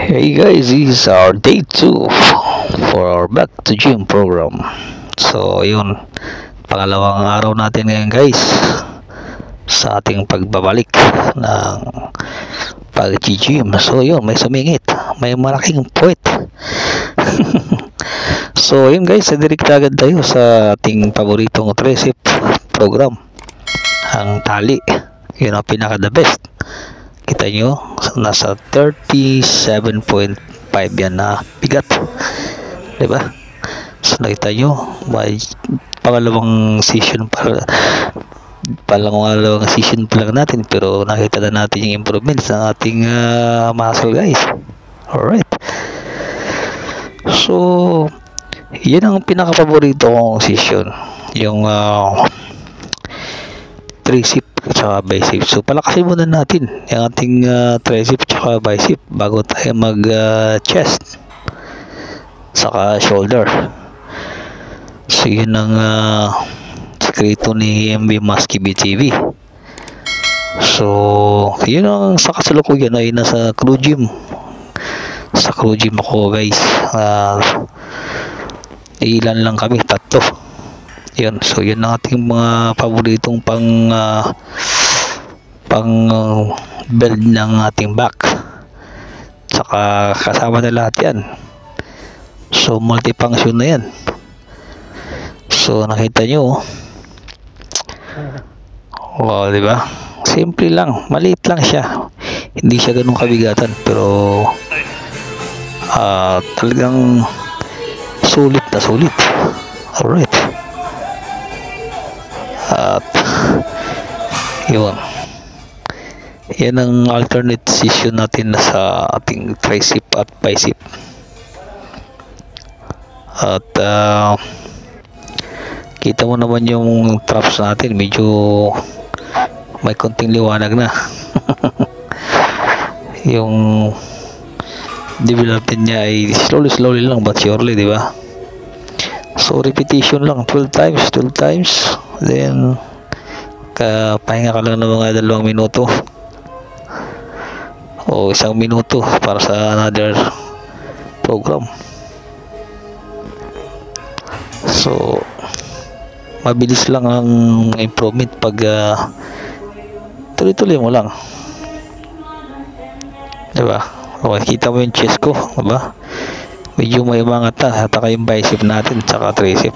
Hey guys, this is our day 2 for our back to gym program. So ayun, pangalawang araw natin ngayon guys sa ating pagbabalik ng pag-gym. So yun, may sumingit, may malaking puwet. So yun guys, direct agad tayo sa ating paboritong tricep program, ang tali. Yun ang pinaka the best. Kita nyo, nasa 37.5 yan na bigat, diba? So nakita nyo, may pangalawang session pangalawang session pa lang natin, pero nakita na natin yung improvements ng ating muscle guys. Alright, so yan ang pinaka-paborito kong session, yung tricep at bicep. So palakasin muna natin yung ating tricep at bicep bago tayo mag chest saka shoulder. So yun ang sekreto ni MB Musky BTV. So yun ang sa kasalukuyan ay nasa crew gym. Sa crew gym ako guys, ilan lang kami, 3. Yun, so yun ang ating mga paboritong pang build ng ating back, saka kasama na lahat yan. So multifunction na yan. So nakita nyo, wow, diba? Simple lang, maliit lang siya, hindi siya ganun kabigatan, pero talagang sulit na sulit. Alright, at yun, yan ang alternate session natin sa ating tricep at bicep. At kita mo naman yung traps natin, medyo may konting liwanag na. Yung development niya ay slowly lang but surely, di ba? So repetition lang, 12 times, then pahinga ka lang ng mga 2 minuto o 1 minuto para sa another program. So mabilis lang ang improvement pag tuloy-tuloy mo lang, diba? O kita mo yung chest ko, diba? Medyo may umangat na, at yung bicep natin tsaka tricep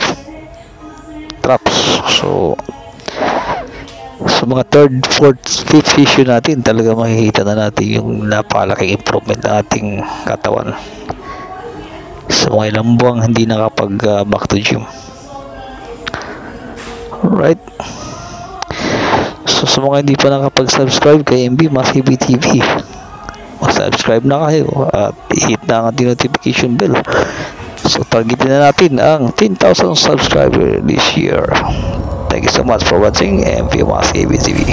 traps. So sa mga 3rd, 4th, 5th session natin, talaga makikita na natin yung napakalaking improvement ng ating katawan. Sa mga ilang buwang hindi nakapag back to gym. Alright, so sa mga hindi pa nakapag-subscribe kay MB Musky BTV, mag-subscribe na kayo at i-hit na ang ating notification bell. So targetin na natin ang 10,000 subscribers this year. Thank you so much for watching MB Musky BTV.